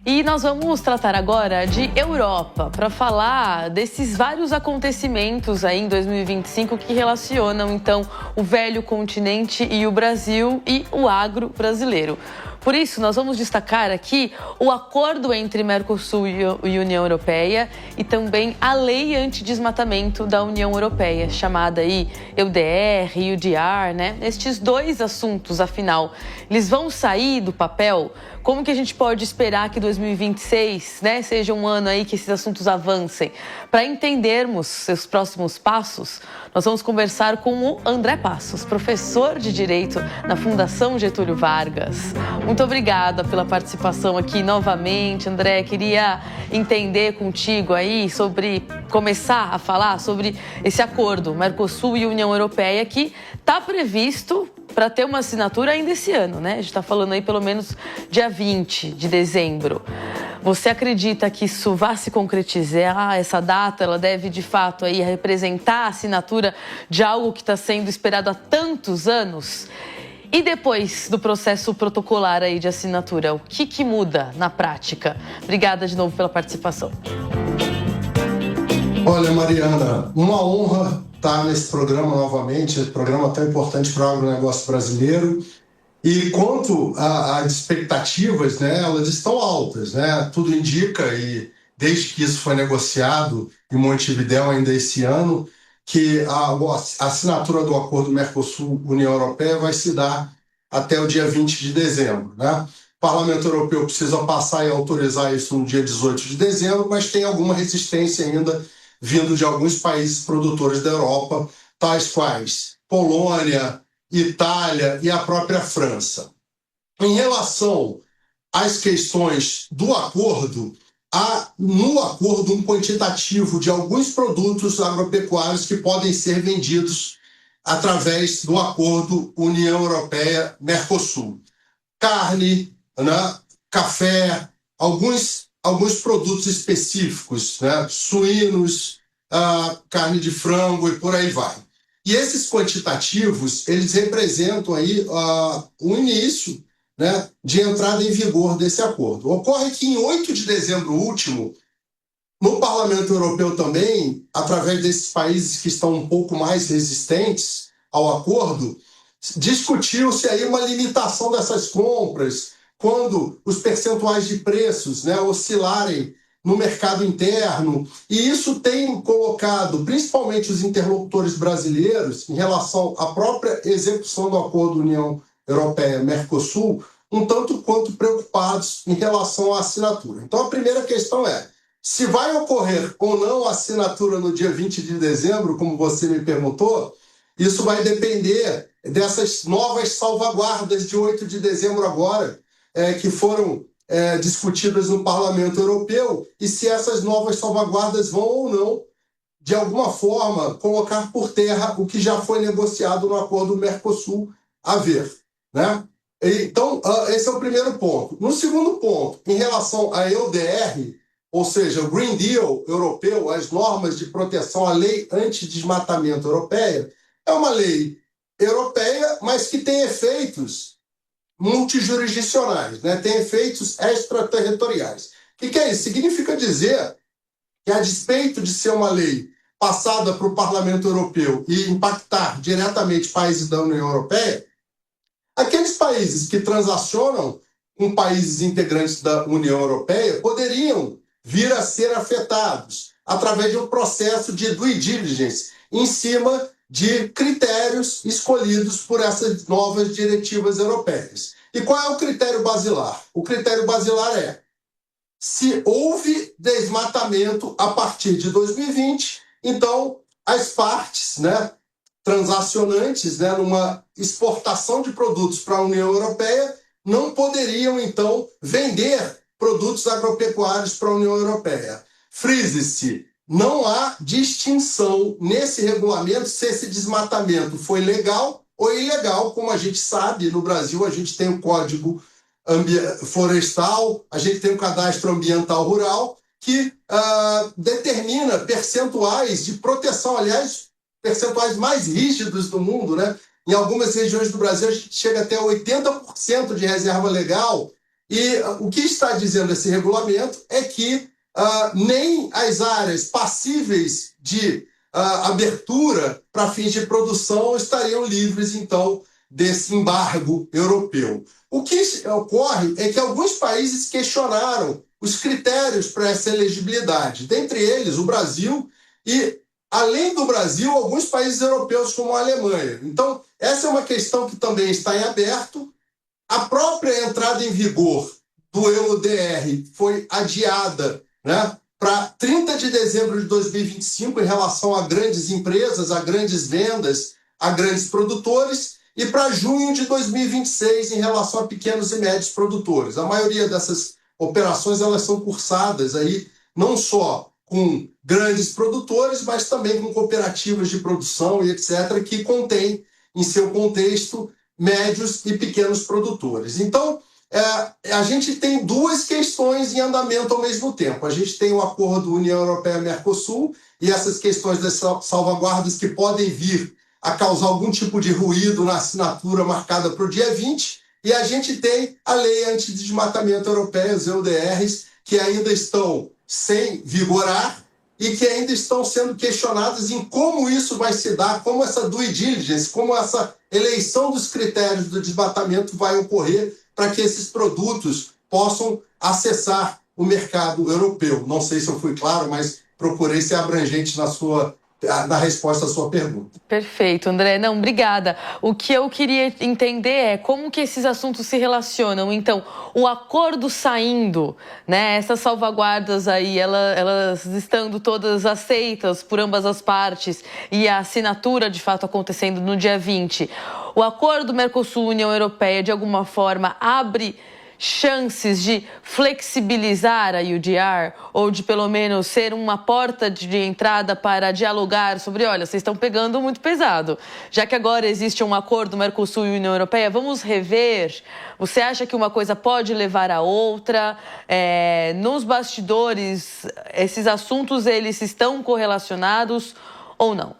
E nós vamos tratar agora de Europa, para falar desses vários acontecimentos aí em 2025 que relacionam, então, o velho continente e o Brasil e o agro brasileiro. Por isso, nós vamos destacar aqui o acordo entre Mercosul e União Europeia e também a lei antidesmatamento da União Europeia, chamada aí EUDR e UDR, né? Estes dois assuntos, afinal, eles vão sair do papel? Como que a gente pode esperar que 2026, né, seja um ano aí que esses assuntos avancem? Para entendermos seus próximos passos, nós vamos conversar com o André Passos, professor de Direito na Fundação Getúlio Vargas. Muito obrigada pela participação aqui novamente, André. Queria entender contigo aí começar a falar sobre esse acordo Mercosul e União Europeia que está previsto para ter uma assinatura ainda esse ano, né? A gente está falando aí pelo menos dia 20 de dezembro. Você acredita que isso vai se concretizar? Essa data, ela deve de fato aí representar a assinatura de algo que está sendo esperado há tantos anos? E depois do processo protocolar aí de assinatura, o que muda na prática? Obrigada de novo pela participação. Olha, Mariana, uma honra estar nesse programa novamente, esse programa tão importante para o agronegócio brasileiro. E quanto às expectativas, né, elas estão altas, né? Tudo indica, e desde que isso foi negociado em Montevidéu ainda esse ano, que a assinatura do acordo Mercosul-União Europeia vai se dar até o dia 20 de dezembro, né? O Parlamento Europeu precisa passar e autorizar isso no dia 18 de dezembro, mas tem alguma resistência ainda vindo de alguns países produtores da Europa, tais quais Polônia, Itália e a própria França. Em relação às questões do acordo, há no acordo um quantitativo de alguns produtos agropecuários que podem ser vendidos através do acordo União Europeia-Mercosul. Carne, né, café, alguns produtos específicos, né, suínos, carne de frango e por aí vai. E esses quantitativos, eles representam aí o início, né, de entrada em vigor desse acordo. Ocorre que em 8 de dezembro último, no Parlamento Europeu também, através desses países que estão um pouco mais resistentes ao acordo, discutiu-se aí uma limitação dessas compras, quando os percentuais de preços, né, oscilarem no mercado interno, e isso tem colocado, principalmente os interlocutores brasileiros, em relação à própria execução do acordo União Europeia-Mercosul, um tanto quanto preocupados em relação à assinatura. Então, a primeira questão é, se vai ocorrer ou não a assinatura no dia 20 de dezembro, como você me perguntou, isso vai depender dessas novas salvaguardas de 8 de dezembro agora, que foram discutidas no Parlamento Europeu, e se essas novas salvaguardas vão ou não, de alguma forma, colocar por terra o que já foi negociado no acordo Mercosul a ver, né? Então, esse é o primeiro ponto. No segundo ponto, em relação à EUDR, ou seja, o Green Deal europeu, as normas de proteção, a lei antidesmatamento europeia, é uma lei europeia, mas que tem efeitos multijurisdicionais, né? Tem efeitos extraterritoriais. O que é isso? Significa dizer que, a despeito de ser uma lei passada para o Parlamento Europeu e impactar diretamente países da União Europeia, aqueles países que transacionam com países integrantes da União Europeia poderiam vir a ser afetados através de um processo de due diligence em cima de critérios escolhidos por essas novas diretivas europeias. E qual é o critério basilar? O critério basilar é: se houve desmatamento a partir de 2020, então as partes, né, transacionantes, né, numa exportação de produtos para a União Europeia, não poderiam, então, vender produtos agropecuários para a União Europeia. Frise-se, não há distinção nesse regulamento se esse desmatamento foi legal ou ilegal. Como a gente sabe, no Brasil a gente tem o Código Florestal, a gente tem o Cadastro Ambiental Rural, que determina percentuais de proteção, aliás, percentuais mais rígidos do mundo, né? Em algumas regiões do Brasil a gente chega até 80% de reserva legal E o que está dizendo esse regulamento é que nem as áreas passíveis de abertura para fins de produção estariam livres, então, desse embargo europeu. O que ocorre é que alguns países questionaram os critérios para essa elegibilidade, dentre eles o Brasil e, além do Brasil, alguns países europeus como a Alemanha. Então, essa é uma questão que também está em aberto. A própria entrada em vigor do EUDR foi adiada, né, para 30 de dezembro de 2025 em relação a grandes empresas, a grandes vendas, a grandes produtores, e para junho de 2026 em relação a pequenos e médios produtores. A maioria dessas operações elas são cursadas aí não só com grandes produtores, mas também com cooperativas de produção e etc., que contém em seu contexto médios e pequenos produtores. Então, a gente tem duas questões em andamento ao mesmo tempo. A gente tem o acordo União Europeia-Mercosul e essas questões das salvaguardas que podem vir a causar algum tipo de ruído na assinatura marcada para o dia 20, e a gente tem a Lei Antidesmatamento Europeia, os EUDRs, que ainda estão sem vigorar e que ainda estão sendo questionadas em como isso vai se dar, como essa due diligence, como essa eleição dos critérios do desmatamento vai ocorrer para que esses produtos possam acessar o mercado europeu. Não sei se eu fui claro, mas procurei ser abrangente na resposta à sua pergunta. Perfeito, André. Não, obrigada. O que eu queria entender é como que esses assuntos se relacionam. Então, o acordo saindo, né, essas salvaguardas aí, elas estando todas aceitas por ambas as partes e a assinatura, de fato, acontecendo no dia 20, o acordo Mercosul-União Europeia, de alguma forma, abre chances de flexibilizar a UDR ou de pelo menos ser uma porta de entrada para dialogar sobre, olha, vocês estão pegando muito pesado. Já que agora existe um acordo Mercosul e União Europeia, vamos rever? Você acha que uma coisa pode levar a outra? Nos bastidores, esses assuntos, eles estão correlacionados ou não?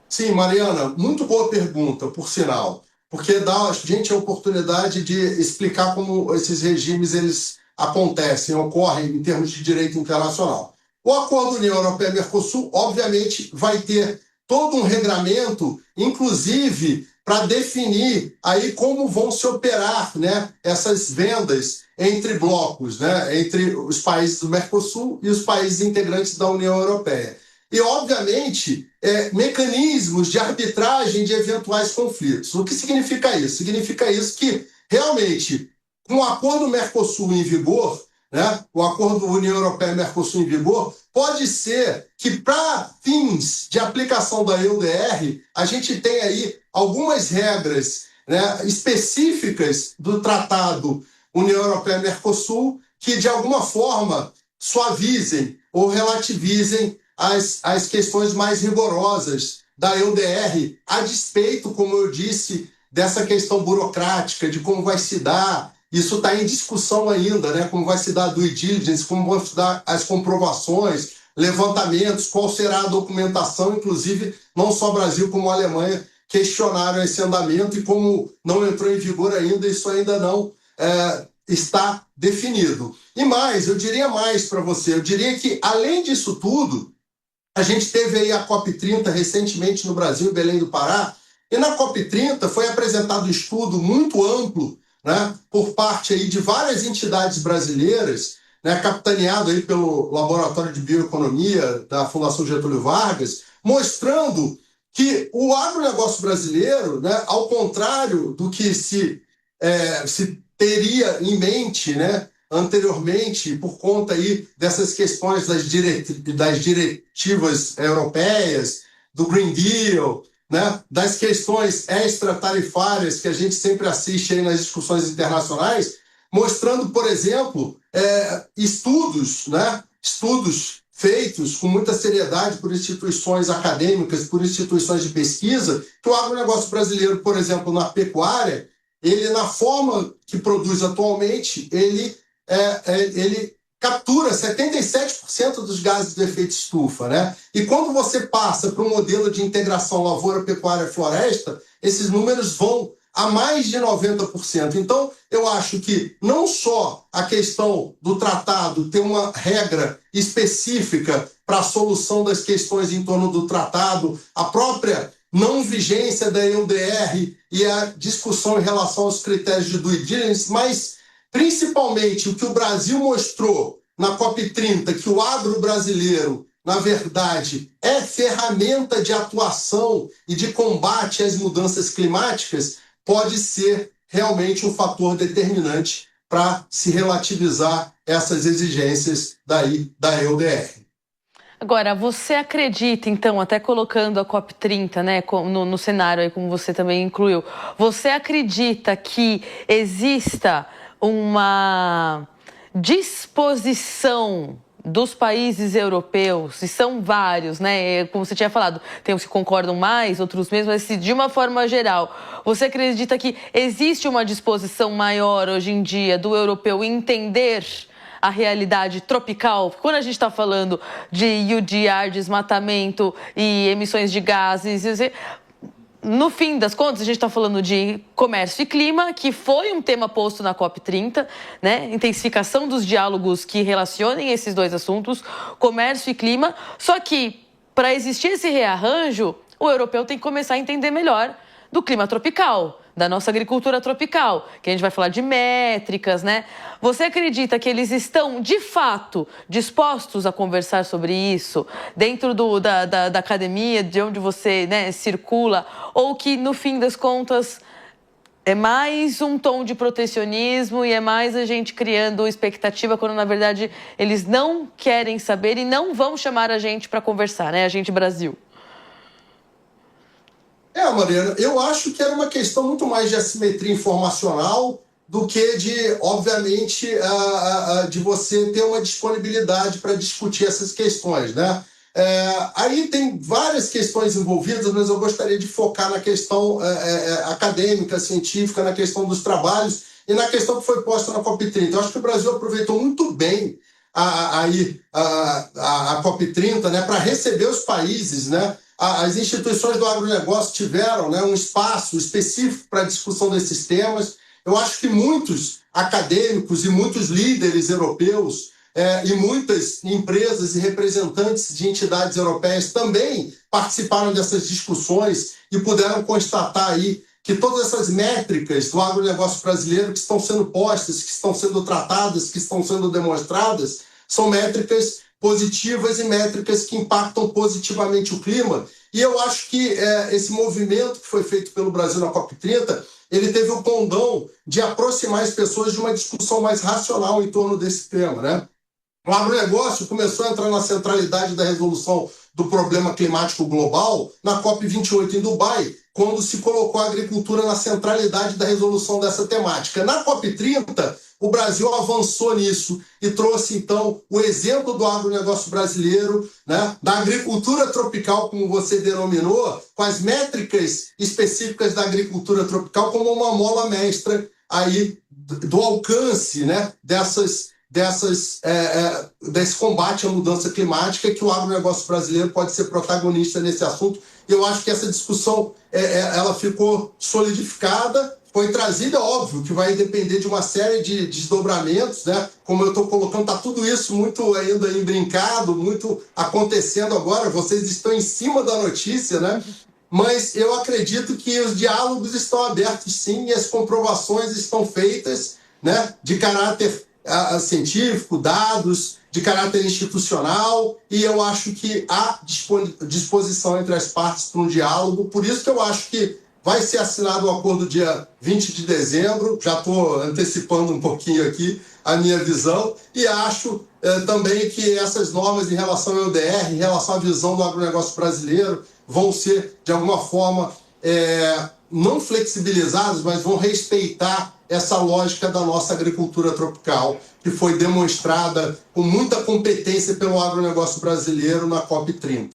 Sim, Mariana, muito boa pergunta, por sinal, porque dá a gente a oportunidade de explicar como esses regimes eles acontecem, ocorrem em termos de direito internacional. O Acordo União Europeia-Mercosul, obviamente, vai ter todo um regramento, inclusive para definir aí como vão se operar, né, essas vendas entre blocos, né, entre os países do Mercosul e os países integrantes da União Europeia. E, obviamente, mecanismos de arbitragem de eventuais conflitos. O que significa isso? Significa isso que, realmente, com o acordo Mercosul em vigor, né, o acordo União Europeia-Mercosul em vigor, pode ser que, para fins de aplicação da EUDR, a gente tem aí algumas regras, né, específicas do Tratado União Europeia-Mercosul que, de alguma forma, suavizem ou relativizem as questões mais rigorosas da EUDR, a despeito, como eu disse, dessa questão burocrática, de como vai se dar. Isso está em discussão ainda, né? Como vai se dar a due diligence, como vão se dar as comprovações, levantamentos, qual será a documentação, inclusive, não só Brasil como Alemanha questionaram esse andamento e como não entrou em vigor ainda, isso ainda não está definido. E mais, eu diria mais para você, eu diria que, além disso tudo, a gente teve aí a COP30 recentemente no Brasil, em Belém do Pará, e na COP30 foi apresentado um estudo muito amplo, né, por parte aí de várias entidades brasileiras, né, capitaneado aí pelo Laboratório de Bioeconomia da Fundação Getúlio Vargas, mostrando que o agronegócio brasileiro, né, ao contrário do que se teria em mente, né, anteriormente, por conta aí dessas questões das diretivas europeias, do Green Deal, né, das questões extratarifárias que a gente sempre assiste aí nas discussões internacionais, mostrando, por exemplo, estudos, né, estudos feitos com muita seriedade por instituições acadêmicas, por instituições de pesquisa, que o agronegócio brasileiro, por exemplo, na pecuária, ele, na forma que produz atualmente, ele captura 77% dos gases do efeito estufa, né? E quando você passa para um modelo de integração lavoura, pecuária, floresta, esses números vão a mais de 90%. Então, eu acho que não só a questão do tratado ter uma regra específica para a solução das questões em torno do tratado, a própria não vigência da EUDR e a discussão em relação aos critérios de due diligence, mas principalmente o que o Brasil mostrou na COP30, que o agro brasileiro, na verdade, é ferramenta de atuação e de combate às mudanças climáticas, pode ser realmente um fator determinante para se relativizar essas exigências da EUDR. Agora, você acredita, então, até colocando a COP30, né, no cenário aí, como você também incluiu, você acredita que exista uma disposição dos países europeus, e são vários, né? Como você tinha falado, tem uns que concordam mais, outros menos, mas de uma forma geral, você acredita que existe uma disposição maior hoje em dia do europeu entender a realidade tropical? Quando a gente está falando de UDR, desmatamento e emissões de gases, no fim das contas, a gente está falando de comércio e clima, que foi um tema posto na COP30, né? Intensificação dos diálogos que relacionem esses dois assuntos, comércio e clima. Só que, para existir esse rearranjo, o europeu tem que começar a entender melhor do clima tropical, da nossa agricultura tropical, que a gente vai falar de métricas, né? Você acredita que eles estão, de fato, dispostos a conversar sobre isso dentro da academia, de onde você, né, circula, ou que, no fim das contas, é mais um tom de protecionismo e é mais a gente criando expectativa quando, na verdade, eles não querem saber e não vão chamar a gente para conversar, né? A gente Brasil. Mariana, eu acho que era uma questão muito mais de assimetria informacional do que de, obviamente, de você ter uma disponibilidade para discutir essas questões, né? Aí tem várias questões envolvidas, mas eu gostaria de focar na questão acadêmica, científica, na questão dos trabalhos e na questão que foi posta na COP30. Eu acho que o Brasil aproveitou muito bem a COP30, né, para receber os países, né? As instituições do agronegócio tiveram, né, um espaço específico para a discussão desses temas. Eu acho que muitos acadêmicos e muitos líderes europeus e muitas empresas e representantes de entidades europeias também participaram dessas discussões e puderam constatar aí que todas essas métricas do agronegócio brasileiro que estão sendo postas, que estão sendo tratadas, que estão sendo demonstradas, são métricas positivas e métricas que impactam positivamente o clima. E eu acho que esse movimento que foi feito pelo Brasil na COP30, ele teve o condão de aproximar as pessoas de uma discussão mais racional em torno desse tema, né? O agronegócio começou a entrar na centralidade da resolução do problema climático global na COP28 em Dubai, quando se colocou a agricultura na centralidade da resolução dessa temática. Na COP30, o Brasil avançou nisso e trouxe, então, o exemplo do agronegócio brasileiro, né, da agricultura tropical, como você denominou, com as métricas específicas da agricultura tropical como uma mola mestra aí do alcance, né, desse combate à mudança climática, que o agronegócio brasileiro pode ser protagonista nesse assunto. Eu acho que essa discussão ela ficou solidificada, foi trazida, óbvio, que vai depender de uma série de desdobramentos, né? Como eu estou colocando, está tudo isso muito ainda embrincado, muito acontecendo agora, vocês estão em cima da notícia, né? Mas eu acredito que os diálogos estão abertos sim, e as comprovações estão feitas, né, de caráter científico, dados, de caráter institucional, e eu acho que há disposição entre as partes para um diálogo. Por isso que eu acho que vai ser assinado o acordo dia 20 de dezembro, já estou antecipando um pouquinho aqui a minha visão, e acho também que essas normas em relação ao EUDR, em relação à visão do agronegócio brasileiro, vão ser, de alguma forma, não flexibilizadas, mas vão respeitar essa lógica da nossa agricultura tropical, que foi demonstrada com muita competência pelo agronegócio brasileiro na COP30.